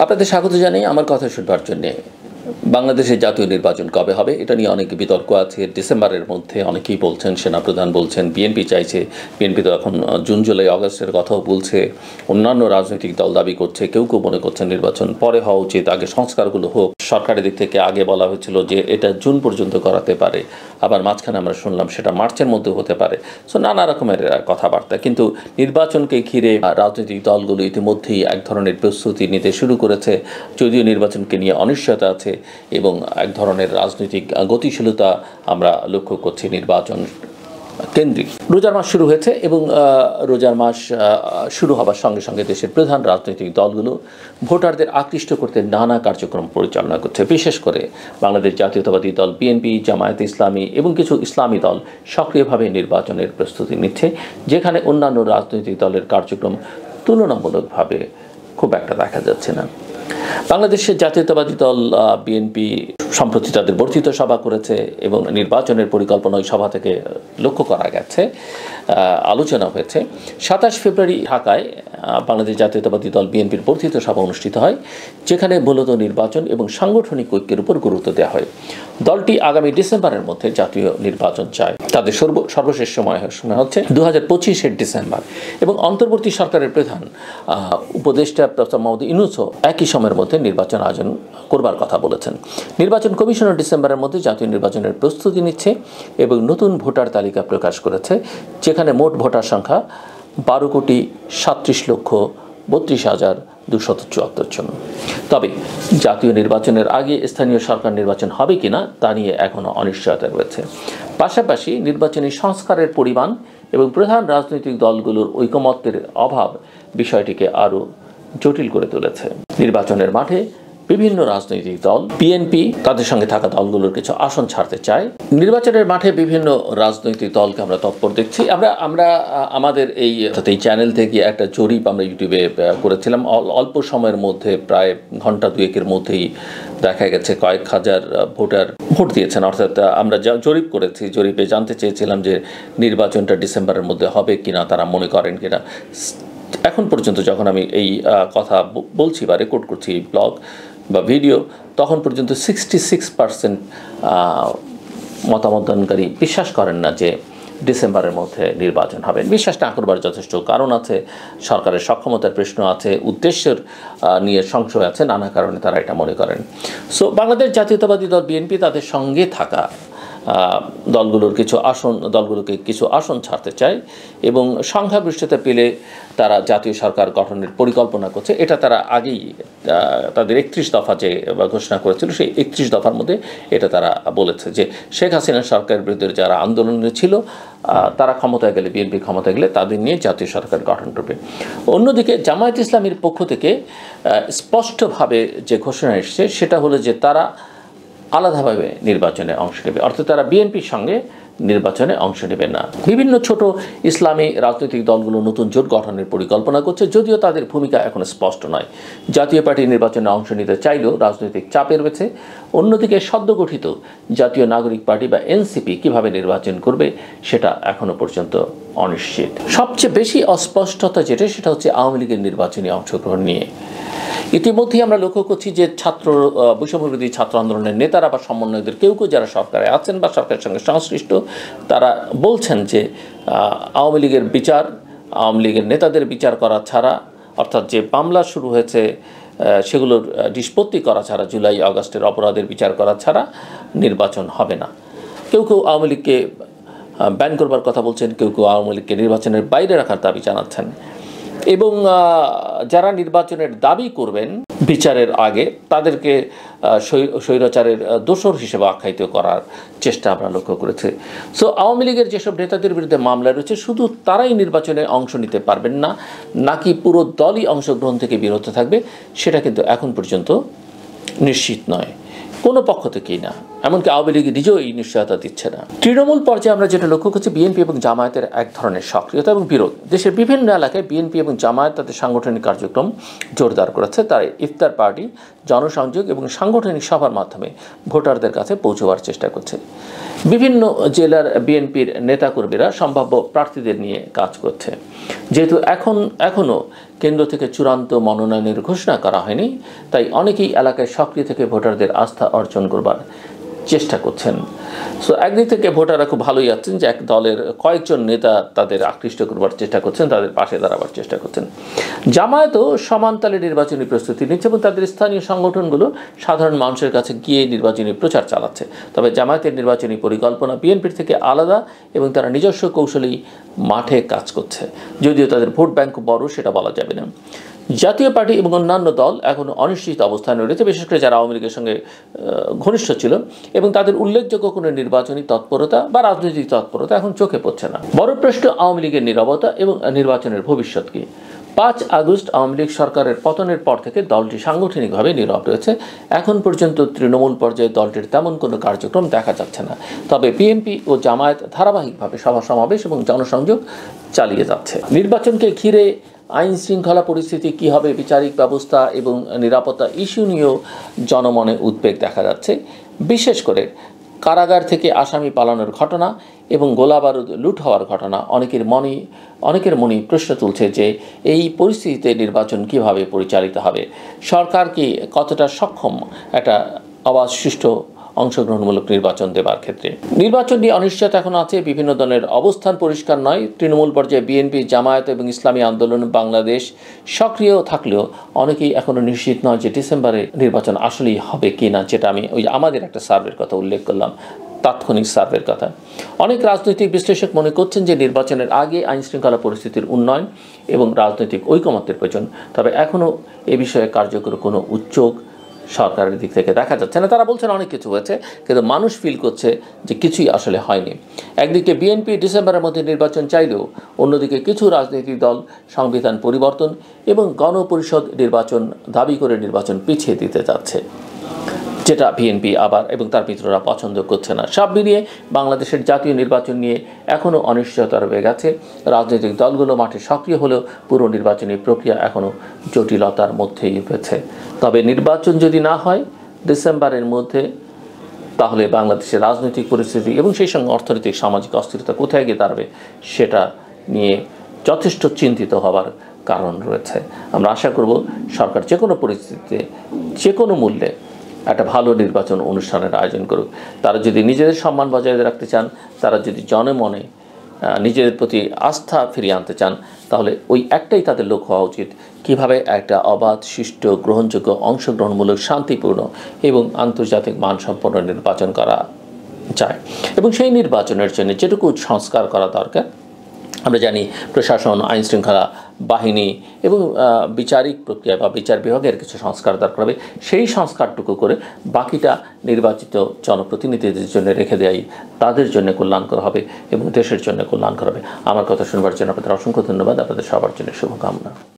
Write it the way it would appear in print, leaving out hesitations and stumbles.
আপনাদের স্বাগত জানাই আমার কথা শুনবার জন্যে। বাংলাদেশের জাতীয় নির্বাচন কবে হবে এটা নিয়ে অনেক বিতর্ক আছে। ডিসেম্বরের মধ্যে অনেকেই বলছেন, সেনাপ্রধান বলছেন, বিএনপি চাইছে, বিএনপি তো এখন জুন জুলাই আগস্টের কথাও বলছে, অন্যান্য রাজনৈতিক দল দাবি করছে, কেউ কেউ মনে করছেন নির্বাচন পরে হওয়া উচিত, আগে সংস্কারগুলো হোক। সরকারের দিক থেকে আগে বলা হয়েছিল যে এটা জুন পর্যন্ত করাতে পারে, আবার মাঝখানে আমরা শুনলাম সেটা মার্চের মধ্যে হতে পারে। সো নানা রকমের কথাবার্তা, কিন্তু নির্বাচনকে ঘিরে রাজনৈতিক দলগুলো ইতিমধ্যেই এক ধরনের প্রস্তুতি নিতে শুরু করেছে। যদিও নির্বাচনকে নিয়ে অনিশ্চয়তা আছে এবং এক ধরনের রাজনৈতিক গতিশীলতা আমরা লক্ষ্য করছি নির্বাচন কেন্দ্রিক। রোজার মাস শুরু হয়েছে এবং রোজার মাস শুরু হবার সঙ্গে সঙ্গে দেশের প্রধান রাজনৈতিক দলগুলো ভোটারদের আকৃষ্ট করতে নানা কার্যক্রম পরিচালনা করছে। বিশেষ করে বাংলাদেশ জাতীয়তাবাদী দল বিএনপি, জামায়াতে ইসলামী এবং কিছু ইসলামী দল সক্রিয়ভাবে নির্বাচনের প্রস্তুতি নিচ্ছে, যেখানে অন্যান্য রাজনৈতিক দলের কার্যক্রম তুলনামূলকভাবে খুব একটা দেখা যাচ্ছে না। বাংলাদেশের জাতীয়তাবাদী দল বিএনপি সম্প্রতি তাদের বর্ধিত সভা করেছে এবং নির্বাচনের পরিকল্পনা ওই সভা থেকে লক্ষ্য করা গেছে, আলোচনা হয়েছে। 27 ফেব্রুয়ারি ঢাকায় বাংলাদেশ জাতীয়তাবাদী দল বিএনপির বর্ধিত সভা অনুষ্ঠিত হয়, যেখানে মূলত নির্বাচন এবং সাংগঠনিক ঐক্যের উপর গুরুত্ব দেওয়া হয়। দলটি আগামী ডিসেম্বরের মধ্যে জাতীয় নির্বাচন চায়। তাদের সর্বশেষ সময় হচ্ছে 2025-এর ডিসেম্বর এবং অন্তর্বর্তী সরকারের প্রধান উপদেষ্টা ডক্টর মোহাম্মদ ইউনূসও একই সময়ের মধ্যে নির্বাচন আয়োজন করবার কথা বলেছেন। নির্বাচন কমিশনও ডিসেম্বরের মধ্যে জাতীয় নির্বাচনের প্রস্তুতি নিচ্ছে এবং নতুন ভোটার তালিকা প্রকাশ করেছে, যেখানে মোট ভোটার সংখ্যা 12,37,32,274 জন। তবে জাতীয় নির্বাচনের আগে স্থানীয় সরকার নির্বাচন হবে কিনা তা নিয়ে এখনও অনিশ্চয়তা রয়েছে। পাশাপাশি নির্বাচনী সংস্কারের পরিমাণ এবং প্রধান রাজনৈতিক দলগুলোর ঐকমত্যের অভাব বিষয়টিকে আরও জটিল করে তুলেছে। নির্বাচনের মাঠে বিভিন্ন রাজনৈতিক দল, বিএনপি তাদের সঙ্গে থাকা দলগুলোর কিছু আসন ছাড়তে চায়। নির্বাচনের মাঠে বিভিন্ন রাজনৈতিক দলকে আমরা তৎপর দেখছি। আমরা আমাদের এই চ্যানেল থেকে একটা জরিপ আমরা ইউটিউবে করেছিলাম। অল্প সময়ের মধ্যে প্রায় ঘন্টা দুয়েকের মধ্যেই দেখা গেছে কয়েক হাজার ভোটার ভোট দিয়েছেন। অর্থাৎ আমরা যা জরিপ করেছি, জরিপে জানতে চেয়েছিলাম যে নির্বাচনটা ডিসেম্বরের মধ্যে হবে কিনা, তারা মনে করেন কিনা। এখন পর্যন্ত যখন আমি এই কথা বলছি বা রেকর্ড করছি এই ব্লগ বা ভিডিও, তখন পর্যন্ত 66% মতামতদানকারী বিশ্বাস করেন না যে ডিসেম্বরের মধ্যে নির্বাচন হবে। বিশ্বাস না করবার যথেষ্ট কারণ আছে, সরকারের সক্ষমতার প্রশ্ন আছে, উদ্দেশ্যের নিয়ে সংশয় আছে, নানা কারণে তারা এটা মনে করেন। সো বাংলাদেশ জাতীয়তাবাদী দল বিএনপি তাদের সঙ্গে থাকা দলগুলোকে কিছু আসন ছাড়তে চায় এবং সংখ্যাগরিষ্ঠতা পেলে তারা জাতীয় সরকার গঠনের পরিকল্পনা করছে। এটা তারা আগেই তাদের 31 দফা যে ঘোষণা করেছিল, সেই 31 দফার মধ্যে এটা তারা বলেছে যে শেখ হাসিনার সরকারের বিরুদ্ধে যারা আন্দোলনে ছিল তারা ক্ষমতায় গেলে, বিএনপি ক্ষমতায় গেলে তাদের নিয়ে জাতীয় সরকার গঠন করবে। অন্যদিকে জামায়াত ইসলামীর পক্ষ থেকে স্পষ্টভাবে যে ঘোষণা এসেছে সেটা হলো যে তারা আলাদাভাবে নির্বাচনে অংশ নেবে, অর্থাৎ তারা বিএনপির সঙ্গে নির্বাচনে অংশ নেবে না। বিভিন্ন ছোট ইসলামী রাজনৈতিক দলগুলো নতুন জোট গঠনের পরিকল্পনা করছে, যদিও তাদের ভূমিকা এখন স্পষ্ট নয়। জাতীয় পার্টি নির্বাচনে অংশ নিতে চাইলেও রাজনৈতিক চাপে রয়েছে। অন্যদিকে সদ্যগঠিত জাতীয় নাগরিক পার্টি বা এনসিপি কিভাবে নির্বাচন করবে সেটা এখনো পর্যন্ত অনিশ্চিত। সবচেয়ে বেশি অস্পষ্টতা যেটা, সেটা হচ্ছে আওয়ামী লীগের নির্বাচনী অংশগ্রহণ নিয়ে। ইতিমধ্যেই আমরা লক্ষ্য করছি যে বৈষম্যবিরোধী ছাত্র আন্দোলনের নেতারা বা সমন্বয়কদের কেউ কেউ যারা সরকারে আছেন বা সরকারের সঙ্গে সংশ্লিষ্ট, তারা বলছেন যে আওয়ামী লীগের বিচার, আওয়ামী লীগের নেতাদের বিচার করা ছাড়া, অর্থাৎ যে মামলা শুরু হয়েছে সেগুলোর নিষ্পত্তি করা ছাড়া, জুলাই আগস্টের অপরাধের বিচার করা ছাড়া নির্বাচন হবে না। কেউ কেউ আওয়ামী লীগকে ব্যান করবার কথা বলছেন, কেউ কেউ আওয়ামী লীগকে নির্বাচনের বাইরে রাখার দাবি জানাচ্ছেন এবং যারা নির্বাচনের দাবি করবেন বিচারের আগে তাদেরকে স্বৈরাচারের দোসর হিসেবে আখ্যায়িত করার চেষ্টা আমরা লক্ষ্য করেছি। সো আওয়ামী লীগের যেসব নেতাদের বিরুদ্ধে মামলা রয়েছে শুধু তারাই নির্বাচনে অংশ নিতে পারবেন না, নাকি পুরো দলই অংশগ্রহণ থেকে বিরত থাকবে, সেটা কিন্তু এখন পর্যন্ত নিশ্চিত নয়, কোনো পক্ষ থেকেই না। এমনকি আওয়ামী লীগ নিজেও এই নিশ্চয়তা দিচ্ছে না। তৃণমূল পর্যায়ে আমরা যেটা লক্ষ্য করছি, বিএনপি এবং জামায়াতের এক ধরনের সক্রিয়তা এবং বিরোধ। দেশের বিভিন্ন এলাকায় বিএনপি এবং জামায়াত তাদের সাংগঠনিক কার্যক্রম জোরদার করেছে। তার ইফতার পার্টি, জনসংযোগ এবং সাংগঠনিক সভার মাধ্যমে ভোটারদের কাছে পৌঁছবার চেষ্টা করছে। বিভিন্ন জেলার বিএনপির নেতাকর্মীরা সম্ভাব্য প্রার্থীদের নিয়ে কাজ করছে। যেহেতু এখনও কেন্দ্র থেকে চূড়ান্ত মনোনয়নের ঘোষণা করা হয়নি, তাই অনেকেই এলাকায় সক্রিয় থেকে ভোটারদের আস্থা অর্জন করবার চেষ্টা করছেন। সো একদিক থেকে ভোটাররা খুব ভালোই আছেন যে এক দলের কয়েকজন নেতা তাদের আকৃষ্ট করবার চেষ্টা করছেন, তাদের পাশে দাঁড়াবার চেষ্টা করছেন। জামায়াতও সমান তালে নির্বাচনী প্রস্তুতি নিচ্ছে এবং তাদের স্থানীয় সংগঠনগুলো সাধারণ মানুষের কাছে গিয়ে নির্বাচনী প্রচার চালাচ্ছে। তবে জামায়াতের নির্বাচনী পরিকল্পনা বিএনপির থেকে আলাদা এবং তারা নিজস্ব কৌশলেই মাঠে কাজ করছে। যদিও তাদের ভোট ব্যাংক বড়, সেটা বলা যাবে না। জাতীয় পার্টি এবং অন্যান্য দল এখন অনিশ্চিত অবস্থানে রয়েছে, বিশেষ করে যারা আওয়ামী লীগের সঙ্গে ঘনিষ্ঠ ছিল, এবং তাদের উল্লেখযোগ্য কোনো নির্বাচনী তৎপরতা বা রাজনৈতিক তৎপরতা এখন চোখে পড়ছে না। বড় প্রশ্ন আওয়ামী লীগের নীরবতা এবং নির্বাচনের ভবিষ্যৎ কি। 5 আগস্ট আওয়ামী লীগ সরকারের পতনের পর থেকে দলটি সাংগঠনিকভাবে নীরব রয়েছে। এখন পর্যন্ত তৃণমূল পর্যায়ে দলটির তেমন কোনো কার্যক্রম দেখা যাচ্ছে না। তবে বিএনপি ও জামায়াত ধারাবাহিকভাবে সভা সমাবেশ এবং জনসংযোগ চালিয়ে যাচ্ছে। নির্বাচনকে ঘিরে আইন শৃঙ্খলা পরিস্থিতি কী হবে, বিচারিক ব্যবস্থা এবং নিরাপত্তা ইস্যু নিয়েও জনমনে উদ্বেগ দেখা যাচ্ছে। বিশেষ করে কারাগার থেকে আসামি পালানোর ঘটনা এবং গোলাবারুদ লুট হওয়ার ঘটনা অনেকের মনে প্রশ্ন তুলছে যে এই পরিস্থিতিতে নির্বাচন কিভাবে পরিচালিত হবে, সরকার কি কতটা সক্ষম একটা অবাধ সুষ্ঠু অংশগ্রহণমূলক নির্বাচন দেবার ক্ষেত্রে। নির্বাচন নিয়ে অনিশ্চয়তা এখন আছে। বিভিন্ন দলের অবস্থান পরিষ্কার নয়। তৃণমূল পর্যায়ে বিএনপি, জামায়াত এবং ইসলামী আন্দোলন বাংলাদেশ সক্রিয় থাকলেও অনেকেই এখনও নিশ্চিত নয় যে ডিসেম্বরে নির্বাচন আসলেই হবে কি না, যেটা আমি আমাদের একটা সার্ভের কথা উল্লেখ করলাম, তাৎক্ষণিক সার্ভের কথা। অনেক রাজনৈতিক বিশ্লেষক মনে করছেন যে নির্বাচনের আগে আইনশৃঙ্খলা পরিস্থিতির উন্নয়ন এবং রাজনৈতিক ঐকমত্যের প্রয়োজন। তবে এখনও এ বিষয়ে কার্যকর কোনো উদ্যোগ সরকারের দিক থেকে দেখা যাচ্ছে না। তারা বলছেন অনেক কিছু হয়েছে, কিন্তু মানুষ ফিল করছে যে কিছুই আসলে হয়নি। একদিকে বিএনপি ডিসেম্বরের মধ্যে নির্বাচন চাইলেও অন্যদিকে কিছু রাজনৈতিক দল সংবিধান পরিবর্তন এবং গণপরিষদ নির্বাচন দাবি করে নির্বাচন পিছিয়ে দিতে যাচ্ছে, যেটা বিএনপি আবার এবং তার মিত্ররা পছন্দ করছে না। সব মিলিয়ে বাংলাদেশের জাতীয় নির্বাচন নিয়ে এখনও অনিশ্চয়তা রয়ে গেছে। রাজনৈতিক দলগুলো মাঠে সক্রিয় হলেও পুরো নির্বাচনী প্রক্রিয়া এখনও জটিলতার মধ্যেই রয়েছে। তবে নির্বাচন যদি না হয় ডিসেম্বরের মধ্যে, তাহলে বাংলাদেশের রাজনৈতিক পরিস্থিতি এবং সেই সঙ্গে অর্থনৈতিক সামাজিক অস্থিরতা কোথায় গিয়ে দাঁড়াবে সেটা নিয়ে যথেষ্ট চিন্তিত হবার কারণ রয়েছে। আমরা আশা করব সরকার যে কোনো পরিস্থিতিতে যে কোনো মূল্যে একটা ভালো নির্বাচন অনুষ্ঠানের আয়োজন করুক। তারা যদি নিজেদের সম্মান বজায় রাখতে চান, তারা যদি জনমনে নিজেদের প্রতি আস্থা ফিরিয়ে আনতে চান, তাহলে ওই একটাই তাদের লক্ষ্য হওয়া উচিত, কীভাবে একটা অবাধ, সুষ্ঠু, গ্রহণযোগ্য, অংশগ্রহণমূলক, শান্তিপূর্ণ এবং আন্তর্জাতিক মানসম্পন্ন নির্বাচন করা যায়। এবং সেই নির্বাচনের জন্য যেটুকু সংস্কার করা দরকার, আমরা জানি প্রশাসন, আইনশৃঙ্খলা বাহিনী এবং বিচারিক প্রক্রিয়া বা বিচার বিভাগের কিছু সংস্কার দরকার হবে। সেই সংস্কারটুকু করে বাকিটা নির্বাচিত জনপ্রতিনিধিদের জন্য রেখে দেওয়াই তাদের জন্য কল্যাণকর হবে এবং দেশের জন্য কল্যাণকর হবে। আমার কথা শুনবার জন্য আপনাদের অসংখ্য ধন্যবাদ। আপনাদের সবার জন্য শুভকামনা।